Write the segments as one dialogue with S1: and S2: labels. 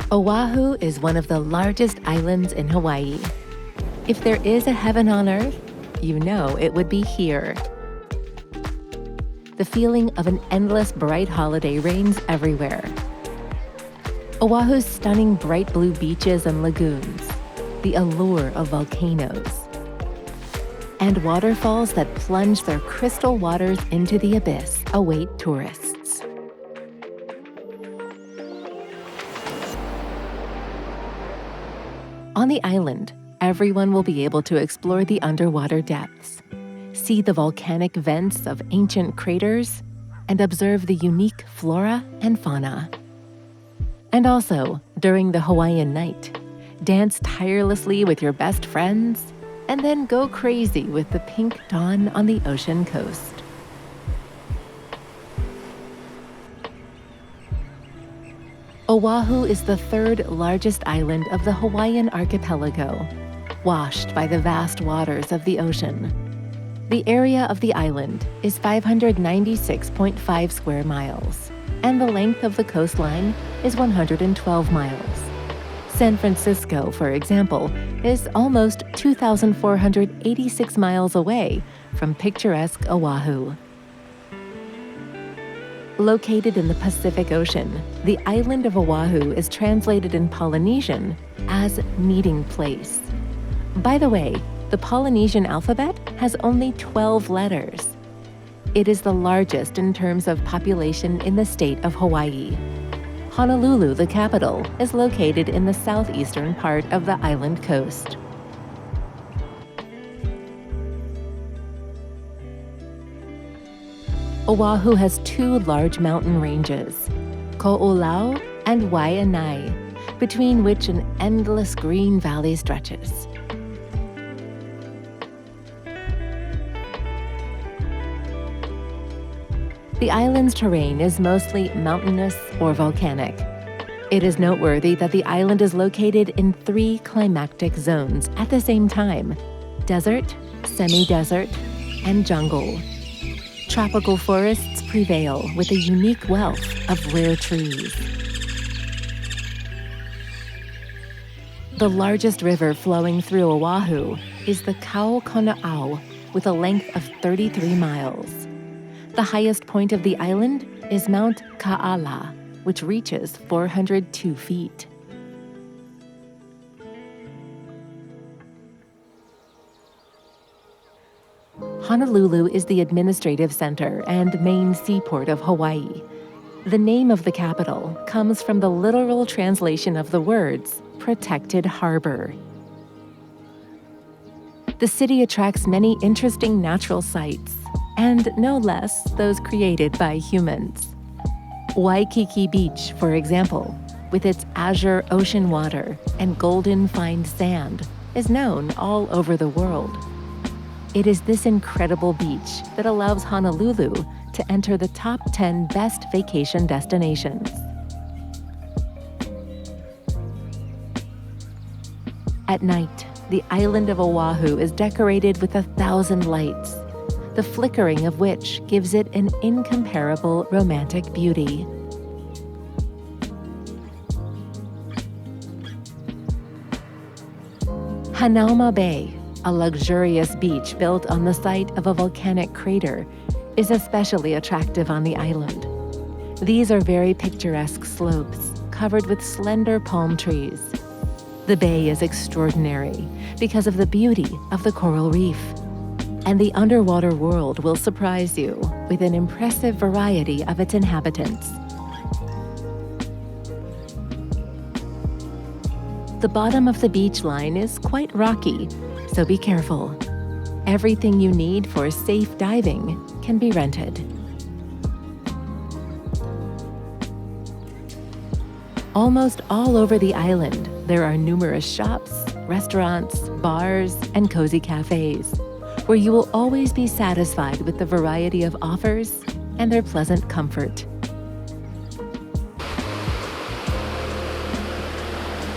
S1: Oahu is one of the largest islands in Hawaii. If there is a heaven on earth, you know it would be here. The feeling of an endless bright holiday reigns everywhere. Oahu's stunning bright blue beaches and lagoons, the allure of volcanoes, and waterfalls that plunge their crystal waters into the abyss await tourists. On the island, everyone will be able to explore the underwater depths, see the volcanic vents of ancient craters, and observe the unique flora and fauna. And also, during the Hawaiian night, dance tirelessly with your best friends, and then go crazy with the pink dawn on the ocean coast. Oahu is the third largest island of the Hawaiian archipelago, washed by the vast waters of the ocean. The area of the island is 596.5 square miles, and the length of the coastline is 112 miles. San Francisco, for example, is almost 2,486 miles away from picturesque Oahu. Located in the Pacific Ocean, the island of Oahu is translated in Polynesian as meeting place. By the way, the Polynesian alphabet has only 12 letters. It is the largest in terms of population in the state of Hawaii. Honolulu, the capital, is located in the southeastern part of the island coast. Oahu has two large mountain ranges, Ko'olau and Waianae, between which an endless green valley stretches. The island's terrain is mostly mountainous or volcanic. It is noteworthy that the island is located in 3 climactic zones at the same time: desert, semi-desert, and jungle. Tropical forests prevail with a unique wealth of rare trees. The largest river flowing through Oahu is the Kaukona'au, with a length of 33 miles. The highest point of the island is Mount Ka'ala, which reaches 402 feet. Honolulu is the administrative center and main seaport of Hawaii. The name of the capital comes from the literal translation of the words, protected harbor. The city attracts many interesting natural sights, and no less those created by humans. Waikiki Beach, for example, with its azure ocean water and golden fine sand, is known all over the world. It is this incredible beach that allows Honolulu to enter the top 10 best vacation destinations. At night, the island of Oahu is decorated with 1,000 lights, the flickering of which gives it an incomparable romantic beauty. Hanauma Bay, a luxurious beach built on the site of a volcanic crater, is especially attractive on the island. These are very picturesque slopes covered with slender palm trees. The bay is extraordinary because of the beauty of the coral reef. And the underwater world will surprise you with an impressive variety of its inhabitants. The bottom of the beach line is quite rocky, so be careful. Everything you need for safe diving can be rented. Almost all over the island, there are numerous shops, restaurants, bars, and cozy cafes, where you will always be satisfied with the variety of offers and their pleasant comfort.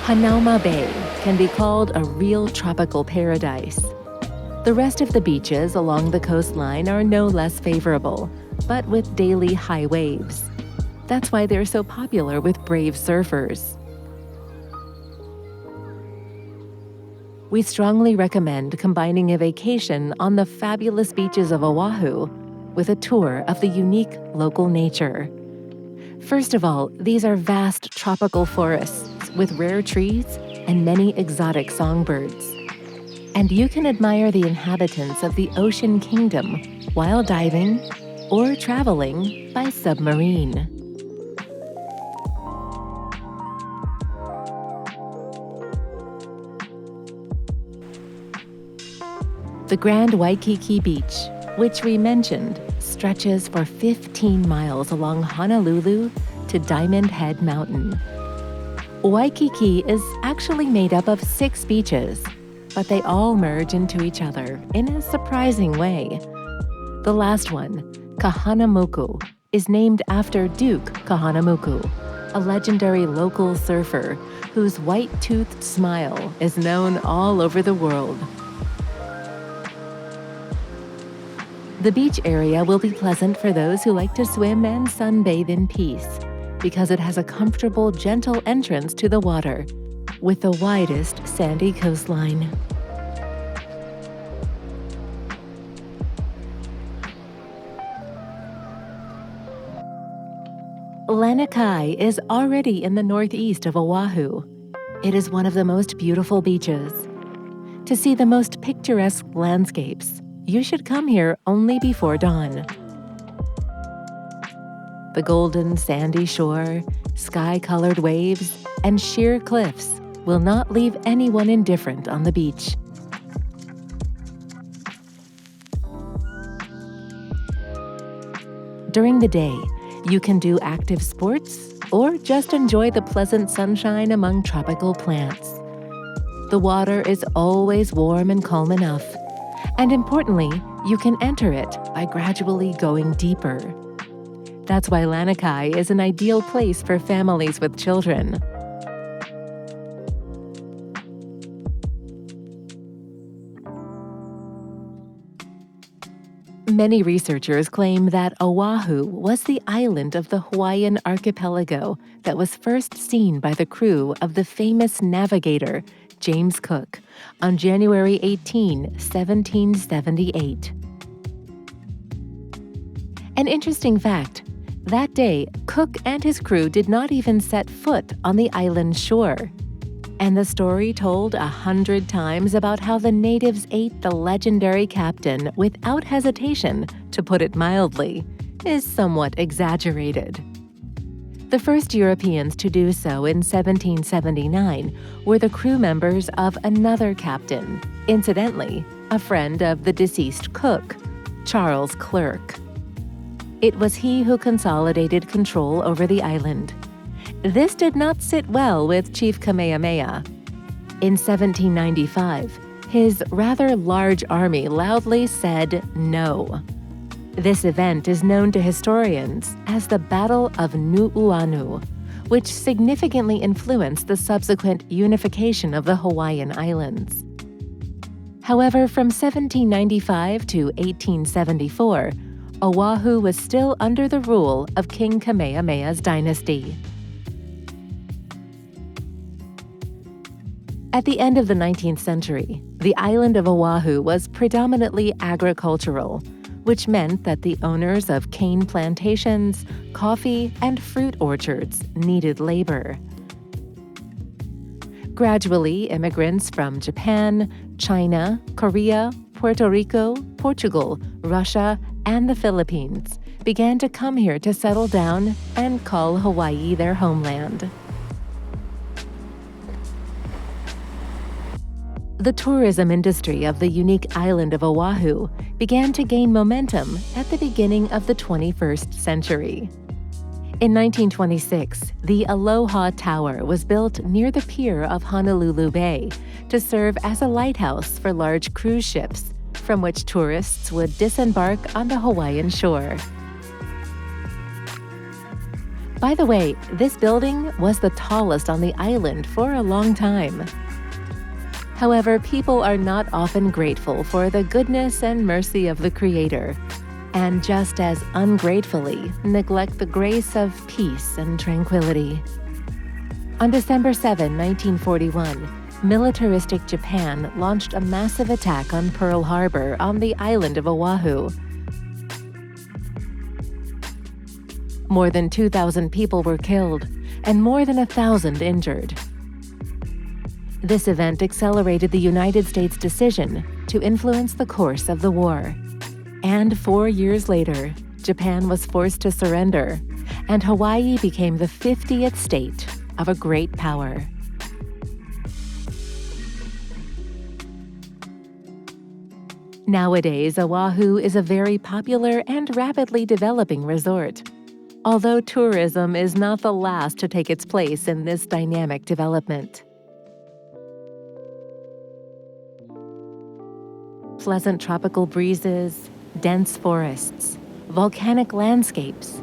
S1: Hanauma Bay can be called a real tropical paradise. The rest of the beaches along the coastline are no less favorable, but with daily high waves. That's why they're so popular with brave surfers. we strongly recommend combining a vacation on the fabulous beaches of Oahu with a tour of the unique local nature. First of all, these are vast tropical forests with rare trees and many exotic songbirds. And you can admire the inhabitants of the ocean kingdom while diving or traveling by submarine. The Grand Waikiki Beach, which we mentioned, stretches for 15 miles along Honolulu to Diamond Head Mountain. Waikiki is actually made up of 6 beaches, but they all merge into each other in a surprising way. The last one, Kahanamoku, is named after Duke Kahanamoku, a legendary local surfer whose white-toothed smile is known all over the world. The beach area will be pleasant for those who like to swim and sunbathe in peace, because it has a comfortable, gentle entrance to the water, with the widest sandy coastline. Lanikai is already in the northeast of Oahu. It is one of the most beautiful beaches. To see the most picturesque landscapes, you should come here only before dawn. The golden sandy shore, sky-colored waves, and sheer cliffs will not leave anyone indifferent on the beach. During the day, you can do active sports or just enjoy the pleasant sunshine among tropical plants. The water is always warm and calm enough, and importantly, you can enter it by gradually going deeper. That's why Lanikai is an ideal place for families with children. Many researchers claim that Oahu was the island of the Hawaiian archipelago that was first seen by the crew of the famous navigator James Cook on January 18, 1778. An interesting fact, that day, Cook and his crew did not even set foot on the island's shore. And the story told 100 times about how the natives ate the legendary captain without hesitation, to put it mildly, is somewhat exaggerated. The first Europeans to do so in 1779 were the crew members of another captain, incidentally, a friend of the deceased Cook, Charles Clerke. It was he who consolidated control over the island. This did not sit well with Chief Kamehameha. In 1795, his rather large army loudly said no. This event is known to historians as the Battle of Nu'uanu, which significantly influenced the subsequent unification of the Hawaiian Islands. However, from 1795 to 1874, Oahu was still under the rule of King Kamehameha's dynasty. At the end of the 19th century, the island of Oahu was predominantly agricultural, which meant that the owners of cane plantations, coffee, and fruit orchards needed labor. Gradually, immigrants from Japan, China, Korea, Puerto Rico, Portugal, Russia, and the Philippines began to come here to settle down and call Hawaii their homeland. The tourism industry of the unique island of Oahu began to gain momentum at the beginning of the 21st century. In 1926, the Aloha Tower was built near the pier of Honolulu Bay to serve as a lighthouse for large cruise ships, from which tourists would disembark on the Hawaiian shore. By the way, this building was the tallest on the island for a long time. However, people are not often grateful for the goodness and mercy of the Creator, and just as ungratefully neglect the grace of peace and tranquility. On December 7, 1941, militaristic Japan launched a massive attack on Pearl Harbor on the island of Oahu. More than 2,000 people were killed and more than 1,000 injured. This event accelerated the United States' decision to influence the course of the war. And 4 years later, Japan was forced to surrender, and Hawaii became the 50th state of a great power. Nowadays, Oahu is a very popular and rapidly developing resort, although tourism is not the last to take its place in this dynamic development. Pleasant tropical breezes, dense forests, volcanic landscapes,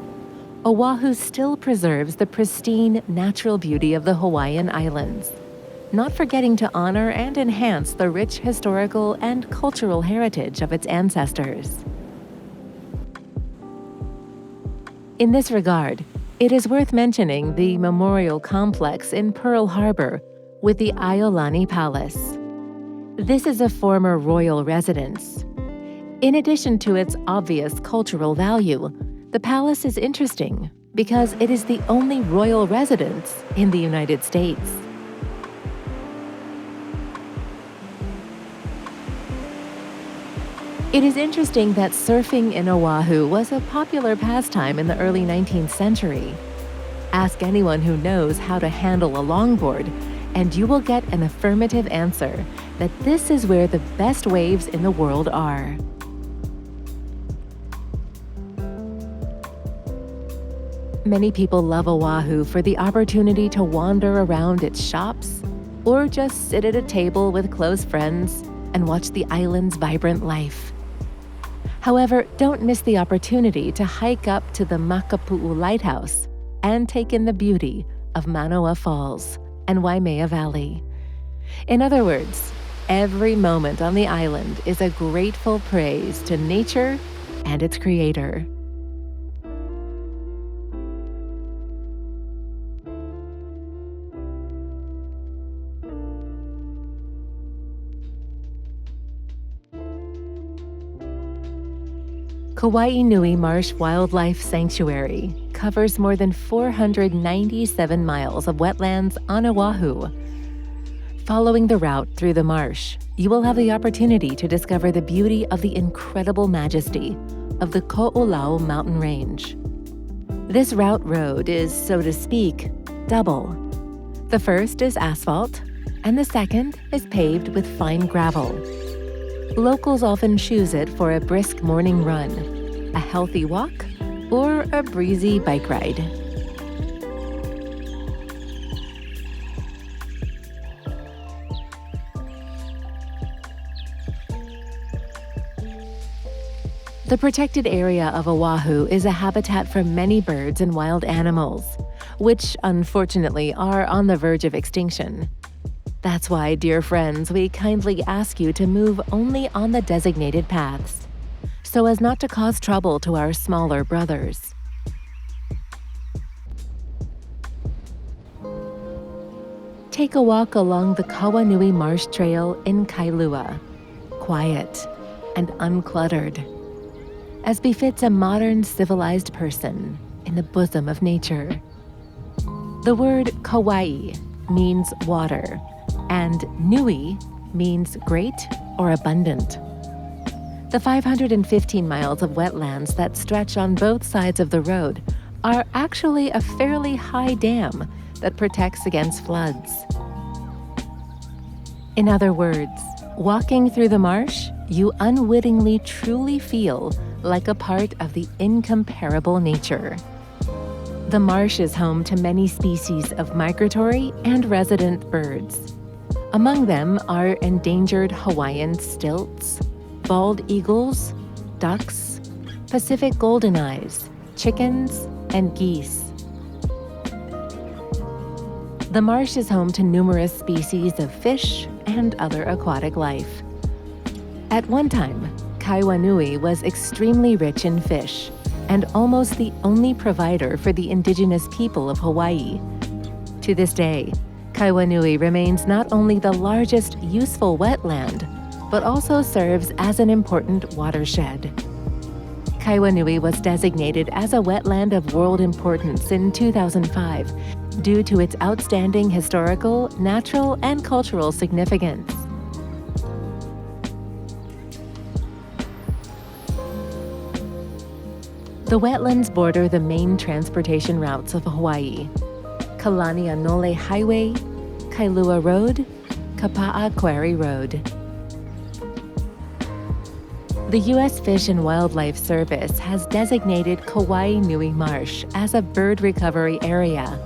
S1: Oahu still preserves the pristine natural beauty of the Hawaiian Islands, not forgetting to honor and enhance the rich historical and cultural heritage of its ancestors. In this regard, it is worth mentioning the memorial complex in Pearl Harbor with the Iolani Palace. This is a former royal residence. In addition to its obvious cultural value, the palace is interesting because it is the only royal residence in the United States. It is interesting that surfing in Oahu was a popular pastime in the early 19th century. Ask anyone who knows how to handle a longboard, and you will get an affirmative answer that this is where the best waves in the world are. Many people love Oahu for the opportunity to wander around its shops or just sit at a table with close friends and watch the island's vibrant life. However, don't miss the opportunity to hike up to the Makapu'u Lighthouse and take in the beauty of Manoa Falls and Waimea Valley. In other words, every moment on the island is a grateful praise to nature and its creator. Kauai Nui Marsh Wildlife Sanctuary covers more than 497 miles of wetlands on Oahu. Following the route through the marsh, you will have the opportunity to discover the beauty of the incredible majesty of the Ko'olau mountain range. This route road is, so to speak, double. The first is asphalt, and the second is paved with fine gravel. Locals often choose it for a brisk morning run, a healthy walk, or a breezy bike ride. The protected area of Oahu is a habitat for many birds and wild animals, which unfortunately are on the verge of extinction. That's why, dear friends, we kindly ask you to move only on the designated paths, so as not to cause trouble to our smaller brothers. Take a walk along the Kawanui Marsh Trail in Kailua, quiet and uncluttered, as befits a modern civilized person in the bosom of nature. The word Kauai means water, and nui means great or abundant. The 515 miles of wetlands that stretch on both sides of the road are actually a fairly high dam that protects against floods. In other words, walking through the marsh, you unwittingly truly feel like a part of the incomparable nature. The marsh is home to many species of migratory and resident birds. Among them are endangered Hawaiian stilts, bald eagles, ducks, Pacific goldeneyes, chickens, and geese. The marsh is home to numerous species of fish and other aquatic life. At one time, Kaiwanui was extremely rich in fish and almost the only provider for the indigenous people of Hawaii. To this day, Kaiwanui remains not only the largest useful wetland, but also serves as an important watershed. Kaiwanui was designated as a wetland of world importance in 2005 due to its outstanding historical, natural, and cultural significance. The wetlands border the main transportation routes of Hawaii: Kalanianole Highway, Kailua Road, Kapa'a Quarry Road. The U.S. Fish and Wildlife Service has designated Kauai Nui Marsh as a bird recovery area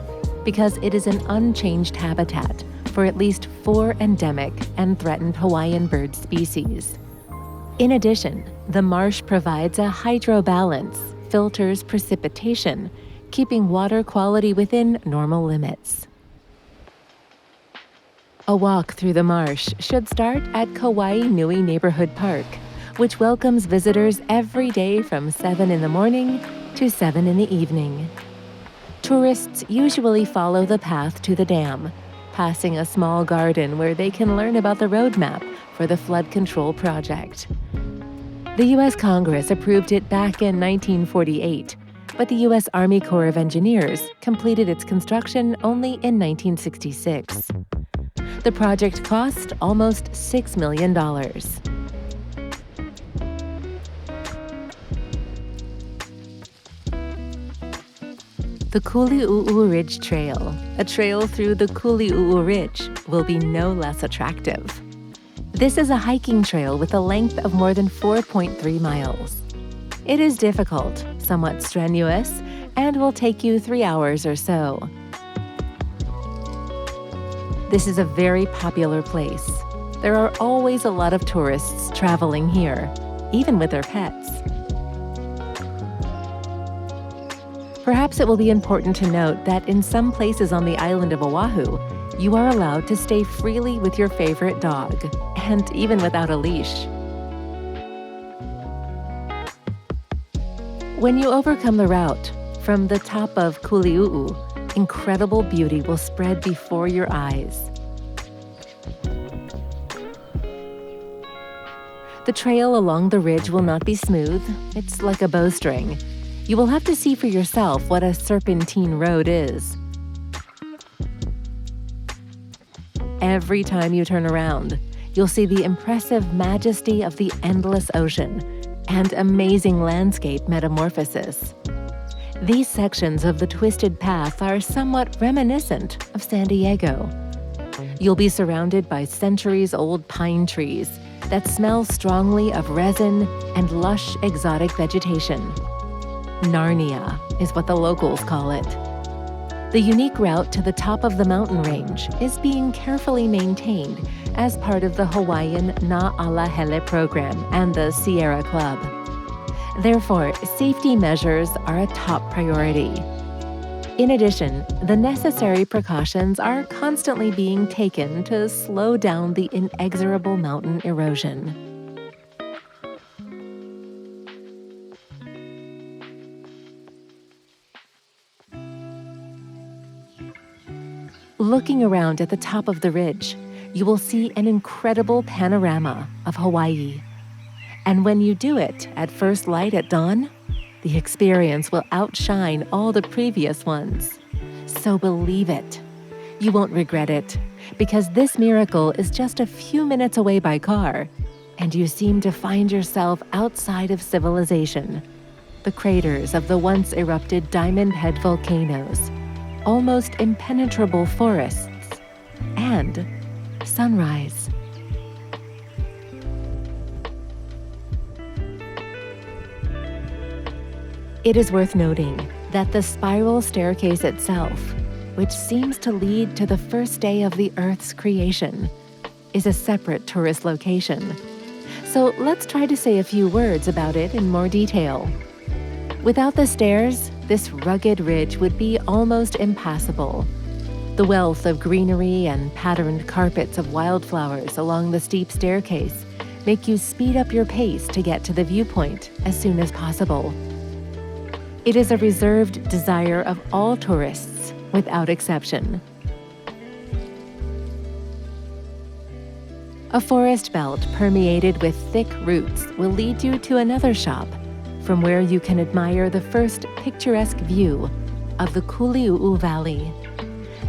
S1: because it is an unchanged habitat for at least 4 endemic and threatened Hawaiian bird species. In addition, the marsh provides a hydrobalance, filters precipitation, keeping water quality within normal limits. A walk through the marsh should start at Kauai Nui Neighborhood Park, which welcomes visitors every day from 7 in the morning to 7 in the evening. Tourists usually follow the path to the dam, passing a small garden where they can learn about the roadmap for the flood control project. The U.S. Congress approved it back in 1948, but the U.S. Army Corps of Engineers completed its construction only in 1966. The project cost almost $6 million. The Kuli'u'u Ridge Trail, a trail through the Kuli'u'u Ridge, will be no less attractive. This is a hiking trail with a length of more than 4.3 miles. It is difficult, somewhat strenuous, and will take you 3 hours or so. This is a very popular place. There are always a lot of tourists traveling here, even with their pets. Perhaps it will be important to note that in some places on the island of Oahu, you are allowed to stay freely with your favorite dog, and even without a leash. When you overcome the route, from the top of Kuli'u'u, incredible beauty will spread before your eyes. The trail along the ridge will not be smooth. It's like a bowstring. You will have to see for yourself what a serpentine road is. Every time you turn around, you'll see the impressive majesty of the endless ocean and amazing landscape metamorphosis. These sections of the twisted path are somewhat reminiscent of San Diego. You'll be surrounded by centuries-old pine trees that smell strongly of resin and lush exotic vegetation. Narnia is what the locals call it. The unique route to the top of the mountain range is being carefully maintained as part of the Hawaiian Na'alahele program and the Sierra Club. Therefore, safety measures are a top priority. In addition, the necessary precautions are constantly being taken to slow down the inexorable mountain erosion. Looking around at the top of the ridge, you will see an incredible panorama of Hawaii. And when you do it at first light at dawn, the experience will outshine all the previous ones. So believe it. You won't regret it, because this miracle is just a few minutes away by car, and you seem to find yourself outside of civilization. The craters of the once erupted Diamond Head volcanoes, almost impenetrable forests, and sunrise. It is worth noting that the spiral staircase itself, which seems to lead to the first day of the Earth's creation, is a separate tourist location. So let's try to say a few words about it in more detail. Without the stairs, this rugged ridge would be almost impassable. The wealth of greenery and patterned carpets of wildflowers along the steep staircase make you speed up your pace to get to the viewpoint as soon as possible. It is a reserved desire of all tourists, without exception. A forest belt permeated with thick roots will lead you to another shop, from where you can admire the first picturesque view of the Kuli'u'u Valley.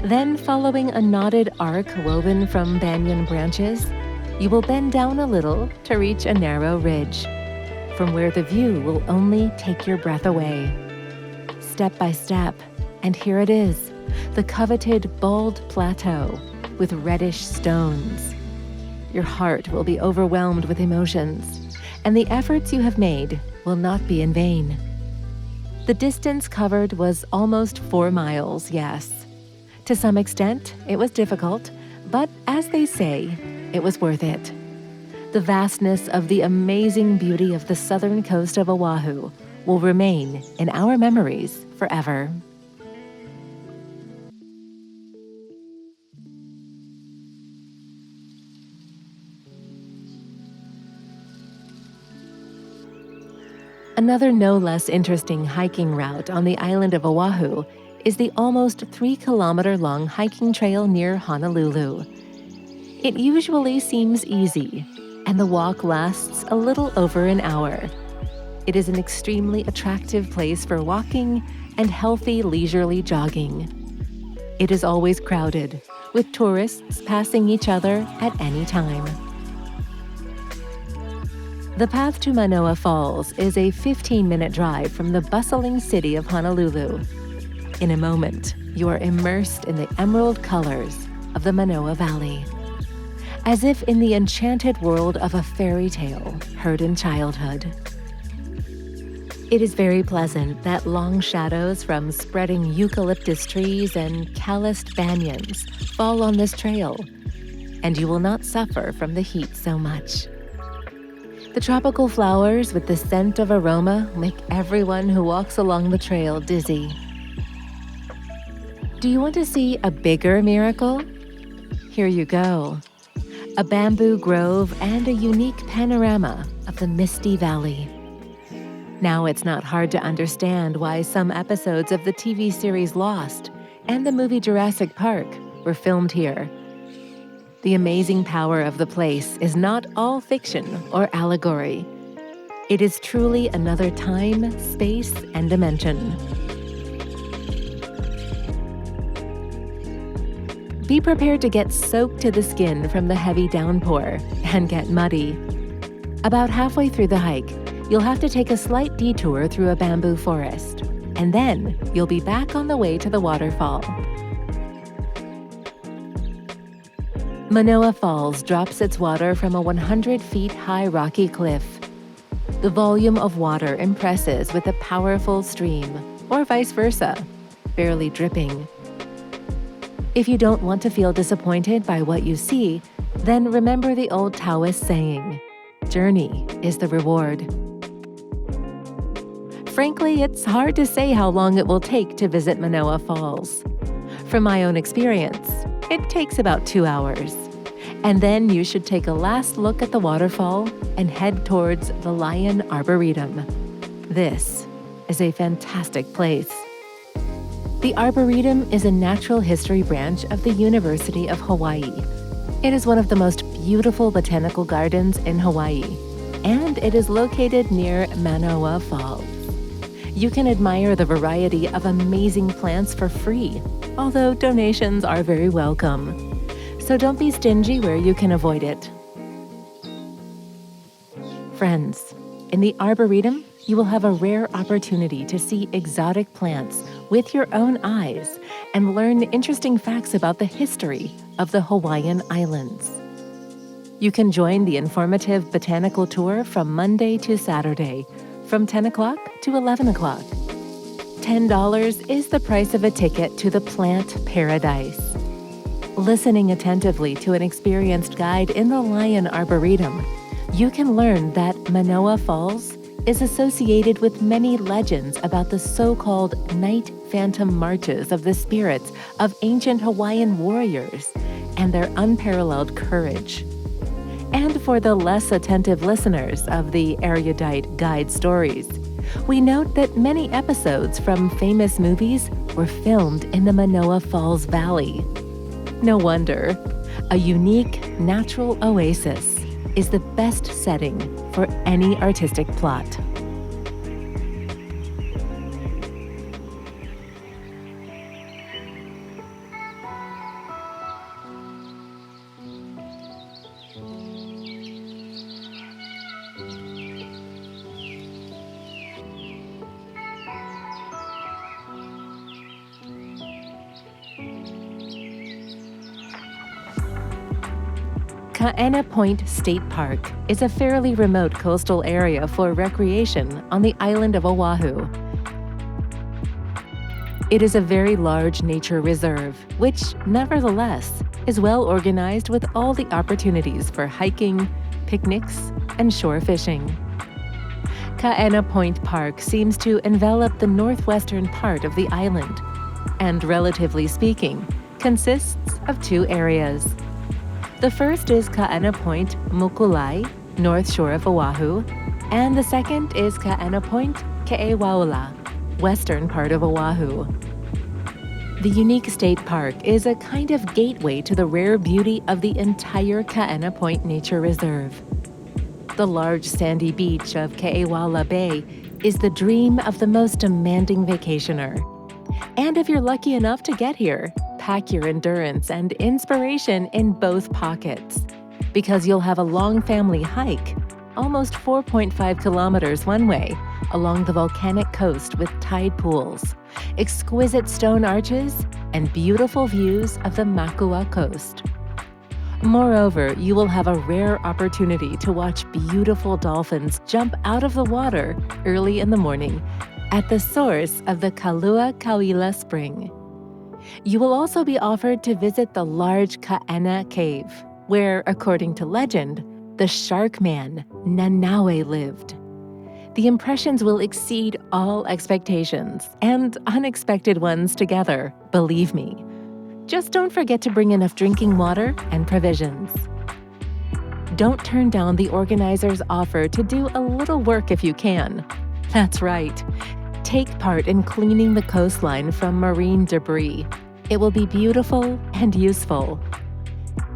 S1: Then, following a knotted arc woven from banyan branches, you will bend down a little to reach a narrow ridge, from where the view will only take your breath away. Step by step, and here it is, the coveted bald plateau with reddish stones. Your heart will be overwhelmed with emotions, and the efforts you have made will not be in vain. The distance covered was almost 4 miles, yes. To some extent, it was difficult, but as they say, it was worth it. The vastness of the amazing beauty of the southern coast of Oahu will remain in our memories forever. Another no less interesting hiking route on the island of Oahu is the almost 3-kilometer-long hiking trail near Honolulu. It usually seems easy, and the walk lasts a little over an hour. It is an extremely attractive place for walking and healthy, leisurely jogging. It is always crowded, with tourists passing each other at any time. The path to Manoa Falls is a 15-minute drive from the bustling city of Honolulu. In a moment, you are immersed in the emerald colors of the Manoa Valley, as if in the enchanted world of a fairy tale heard in childhood. It is very pleasant that long shadows from spreading eucalyptus trees and calloused banyans fall on this trail, and you will not suffer from the heat so much. The tropical flowers with the scent of aroma make everyone who walks along the trail dizzy. Do you want to see a bigger miracle? Here you go. A bamboo grove and a unique panorama of the misty valley. Now it's not hard to understand why some episodes of the TV series Lost and the movie Jurassic Park were filmed here. The amazing power of the place is not all fiction or allegory. It is truly another time, space, and dimension. Be prepared to get soaked to the skin from the heavy downpour and get muddy. About halfway through the hike, you'll have to take a slight detour through a bamboo forest, and then you'll be back on the way to the waterfall. Manoa Falls drops its water from a 100 feet high rocky cliff. The volume of water impresses with a powerful stream, or vice versa, barely dripping. If you don't want to feel disappointed by what you see, then remember the old Taoist saying, "Journey is the reward." Frankly, it's hard to say how long it will take to visit Manoa Falls. From my own experience, it takes about 2 hours. And then you should take a last look at the waterfall and head towards the Lion Arboretum. This is a fantastic place. The Arboretum is a natural history branch of the University of Hawaii. It is one of the most beautiful botanical gardens in Hawaii, and it is located near Manoa Falls. You can admire the variety of amazing plants for free, although donations are very welcome. So don't be stingy where you can avoid it. Friends, in the Arboretum, you will have a rare opportunity to see exotic plants with your own eyes and learn interesting facts about the history of the Hawaiian Islands. You can join the informative botanical tour from Monday to Saturday, from 10 o'clock to 11 o'clock. $10 is the price of a ticket to the plant paradise. Listening attentively to an experienced guide in the Lion Arboretum, you can learn that Manoa Falls is associated with many legends about the so-called night phantom marches of the spirits of ancient Hawaiian warriors and their unparalleled courage. And for the less attentive listeners of the erudite guide stories, we note that many episodes from famous movies were filmed in the Manoa Falls Valley. No wonder. A unique natural oasis is the best setting for any artistic plot. Kaena Point State Park is a fairly remote coastal area for recreation on the island of Oahu. It is a very large nature reserve, which, nevertheless, is well organized with all the opportunities for hiking, picnics, and shore fishing. Kaena Point Park seems to envelop the northwestern part of the island, and relatively speaking, consists of two areas. The first is Kaena Point Mokulai, north shore of Oahu, and the second is Kaena Point Ke'ewaula, western part of Oahu. The unique state park is a kind of gateway to the rare beauty of the entire Kaena Point Nature Reserve. The large sandy beach of Ke'ewaula Bay is the dream of the most demanding vacationer. And if you're lucky enough to get here, pack your endurance and inspiration in both pockets, because you'll have a long family hike, almost 4.5 kilometers one way, along the volcanic coast with tide pools, exquisite stone arches, and beautiful views of the Makua coast. Moreover, you will have a rare opportunity to watch beautiful dolphins jump out of the water early in the morning at the source of the Kalua Kauila Spring. You will also be offered to visit the large Kaena Cave, where, according to legend, the Shark Man, Nanaue, lived. The impressions will exceed all expectations, and unexpected ones together, believe me. Just don't forget to bring enough drinking water and provisions. Don't turn down the organizers' offer to do a little work if you can. That's right. Take part in cleaning the coastline from marine debris. It will be beautiful and useful.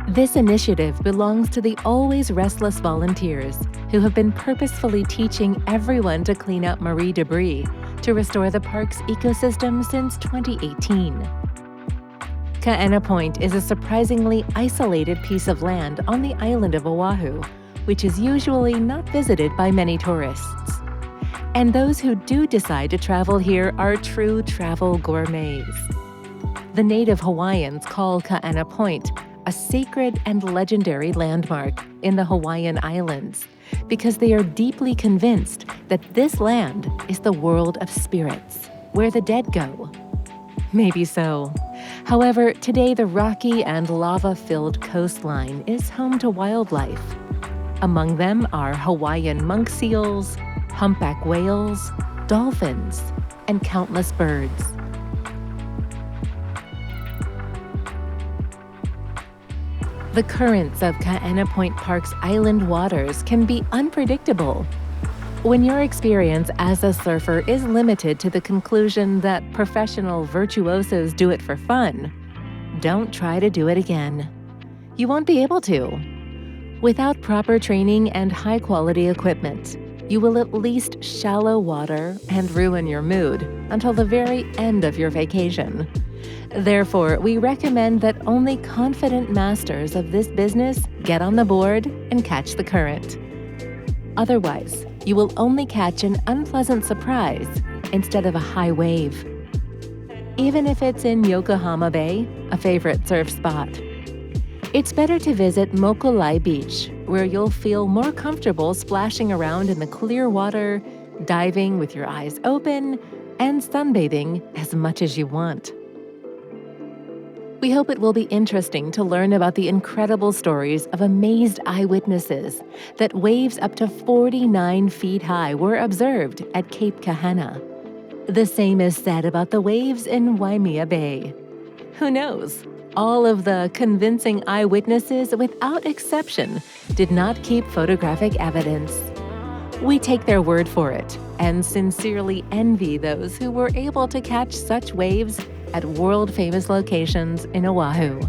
S1: This initiative belongs to the always restless volunteers who have been purposefully teaching everyone to clean up marine debris to restore the park's ecosystem since 2018. Kaena Point is a surprisingly isolated piece of land on the island of Oahu, which is usually not visited by many tourists. And those who do decide to travel here are true travel gourmets. The native Hawaiians call Kaena Point a sacred and legendary landmark in the Hawaiian Islands because they are deeply convinced that this land is the world of spirits, where the dead go. Maybe so. However, today the rocky and lava-filled coastline is home to wildlife. Among them are Hawaiian monk seals, humpback whales, dolphins, and countless birds. The currents of Kaena Point Park's island waters can be unpredictable. When your experience as a surfer is limited to the conclusion that professional virtuosos do it for fun, don't try to do it again. You won't be able to. Without proper training and high-quality equipment, you will at least shallow water and ruin your mood until the very end of your vacation. Therefore, we recommend that only confident masters of this business get on the board and catch the current. Otherwise, you will only catch an unpleasant surprise instead of a high wave. Even if it's in Yokohama Bay, a favorite surf spot. It's better to visit Mokulai Beach, where you'll feel more comfortable splashing around in the clear water, diving with your eyes open, and sunbathing as much as you want. We hope it will be interesting to learn about the incredible stories of amazed eyewitnesses that waves up to 49 feet high were observed at Cape Kahana. The same is said about the waves in Waimea Bay. Who knows? All of the convincing eyewitnesses, without exception, did not keep photographic evidence. We take their word for it and sincerely envy those who were able to catch such waves at world-famous locations in Oahu.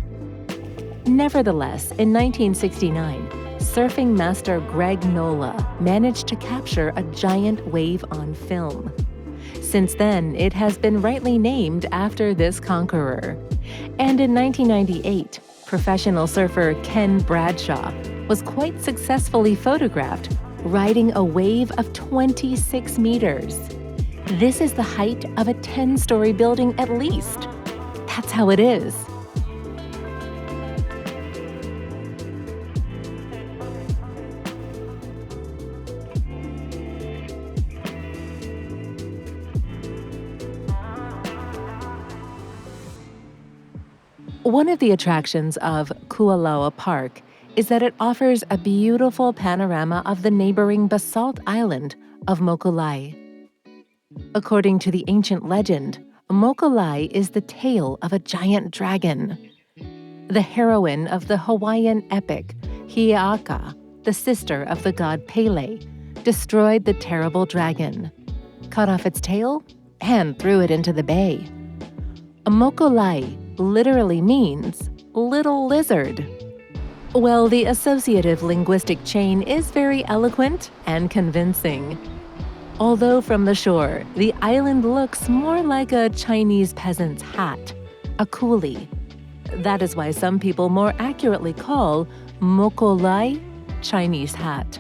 S1: Nevertheless, in 1969, surfing master Greg Nola managed to capture a giant wave on film. Since then, it has been rightly named after this conqueror. And in 1998, professional surfer Ken Bradshaw was quite successfully photographed riding a wave of 26 meters. This is the height of a 10-story building at least. That's how it is. One of the attractions of Kualoa Park is that it offers a beautiful panorama of the neighboring basalt island of Mokulai. According to the ancient legend, Mokulai is the tail of a giant dragon. The heroine of the Hawaiian epic, Hi'iaka, the sister of the god Pele, destroyed the terrible dragon, cut off its tail, and threw it into the bay. Mokulai literally means little lizard. Well, the associative linguistic chain is very eloquent and convincing. Although from the shore, the island looks more like a Chinese peasant's hat, a coolie. That is why some people more accurately call Mokulai Chinese hat.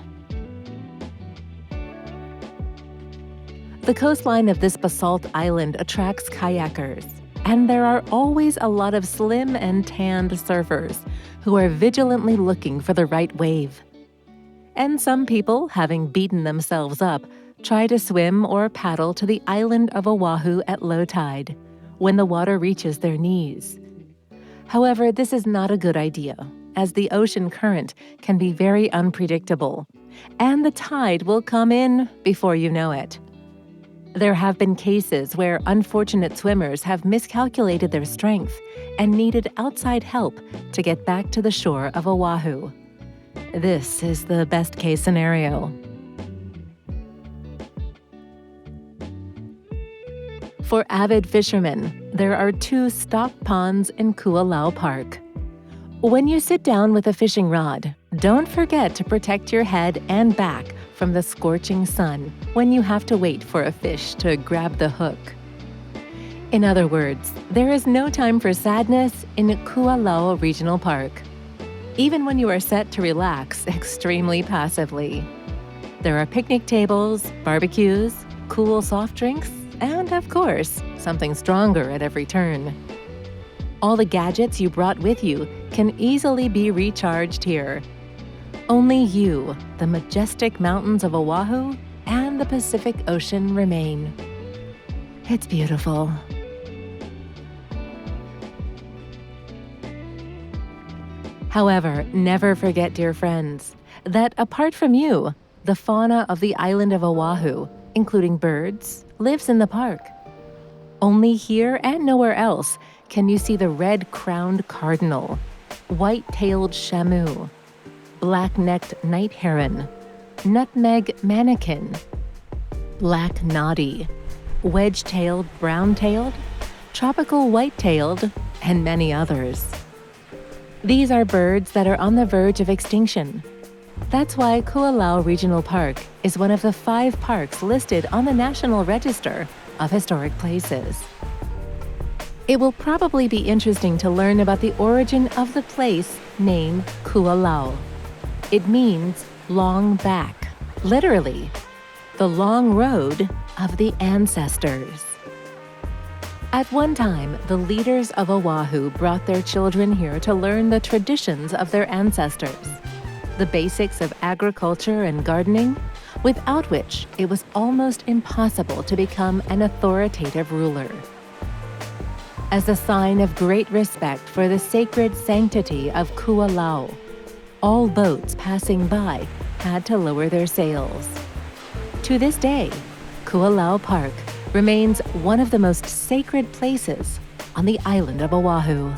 S1: The coastline of this basalt island attracts kayakers, and there are always a lot of slim and tanned surfers who are vigilantly looking for the right wave. And some people, having beaten themselves up, try to swim or paddle to the island of Oahu at low tide, when the water reaches their knees. However, this is not a good idea, as the ocean current can be very unpredictable, and the tide will come in before you know it. There have been cases where unfortunate swimmers have miscalculated their strength and needed outside help to get back to the shore of Oahu. This is the best-case scenario. For avid fishermen, there are 2 stock ponds in Kualoa Park. When you sit down with a fishing rod, don't forget to protect your head and back from the scorching sun when you have to wait for a fish to grab the hook. In other words, there is no time for sadness in Kualoa Regional Park, even when you are set to relax extremely passively. There are picnic tables, barbecues, cool soft drinks, and of course, something stronger at every turn. All the gadgets you brought with you can easily be recharged here. Only you, the majestic mountains of Oahu, and the Pacific Ocean remain. It's beautiful. However, never forget, dear friends, that apart from you, the fauna of the island of Oahu, including birds, lives in the park. Only here and nowhere else can you see the red-crowned cardinal, white-tailed shamu, black-necked night heron, nutmeg manakin, black noddy, wedge-tailed brown-tailed, tropical white-tailed, and many others. These are birds that are on the verge of extinction. That's why Kualoa Regional Park is one of the 5 parks listed on the National Register of Historic Places. It will probably be interesting to learn about the origin of the place named Kualoa. It means long back, literally, the long road of the ancestors. At one time, the leaders of Oahu brought their children here to learn the traditions of their ancestors, the basics of agriculture and gardening, without which it was almost impossible to become an authoritative ruler. As a sign of great respect for the sacred sanctity of Kualoa, all boats passing by had to lower their sails. To this day, Kualoa Park remains one of the most sacred places on the island of Oahu.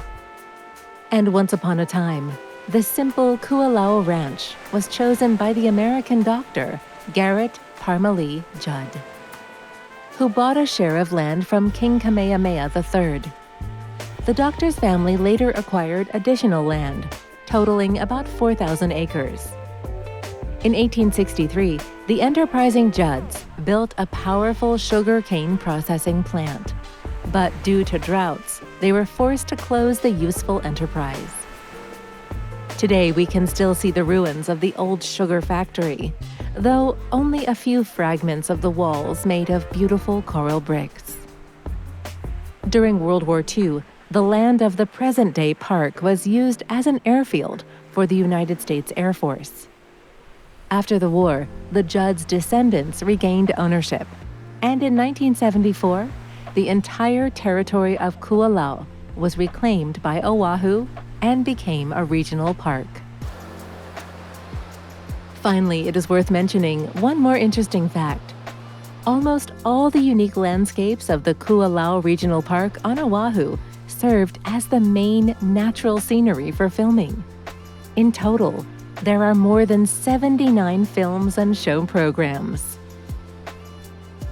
S1: And once upon a time, the simple Kualoa Ranch was chosen by the American doctor Garrett Parmalee Judd, who bought a share of land from King Kamehameha III. The doctor's family later acquired additional land, totaling about 4,000 acres. In 1863, the enterprising Judds built a powerful sugarcane processing plant. But due to droughts, they were forced to close the useful enterprise. Today, we can still see the ruins of the old sugar factory, though only a few fragments of the walls made of beautiful coral bricks. During World War II, the land of the present-day park was used as an airfield for the United States Air Force. After the war, the Judds' descendants regained ownership, and in 1974, the entire territory of Kualau was reclaimed by Oahu and became a regional park. Finally, it is worth mentioning one more interesting fact. Almost all the unique landscapes of the Kualau Regional Park on Oahu served as the main natural scenery for filming. In total, there are more than 79 films and show programs.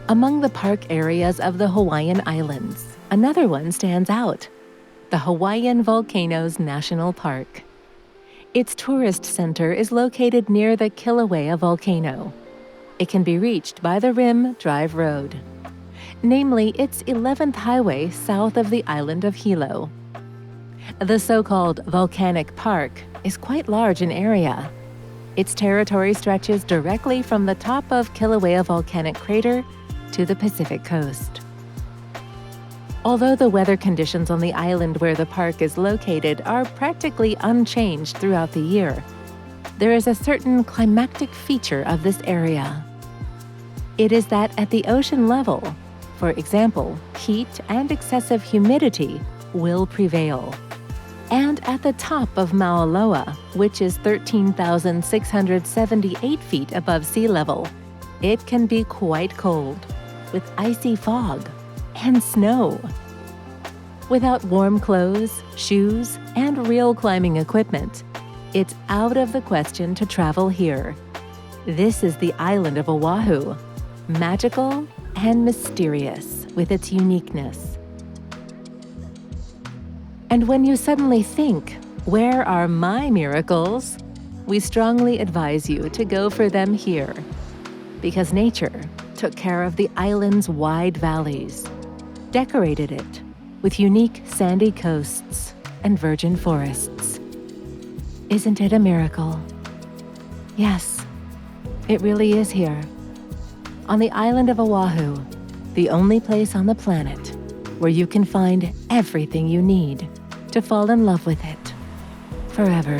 S1: Among the park areas of the Hawaiian Islands, another one stands out: the Hawaiian Volcanoes National Park. Its tourist center is located near the Kilauea volcano. It can be reached by the Rim Drive Road, namely its 11th highway south of the island of Hilo. The so-called volcanic park is quite large in area. Its territory stretches directly from the top of Kilauea volcanic crater to the Pacific coast. Although the weather conditions on the island where the park is located are practically unchanged throughout the year, there is a certain climactic feature of this area. It is that at the ocean level, for example, heat and excessive humidity will prevail. And at the top of Mauna Loa, which is 13,678 feet above sea level, it can be quite cold, with icy fog and snow. Without warm clothes, shoes, and real climbing equipment, it's out of the question to travel here. This is the island of Oahu, magical and mysterious with its uniqueness. And when you suddenly think, where are my miracles? We strongly advise you to go for them here, because nature took care of the island's wide valleys, decorated it with unique sandy coasts and virgin forests. Isn't it a miracle? Yes, it really is here, on the island of Oahu, the only place on the planet where you can find everything you need to fall in love with it forever.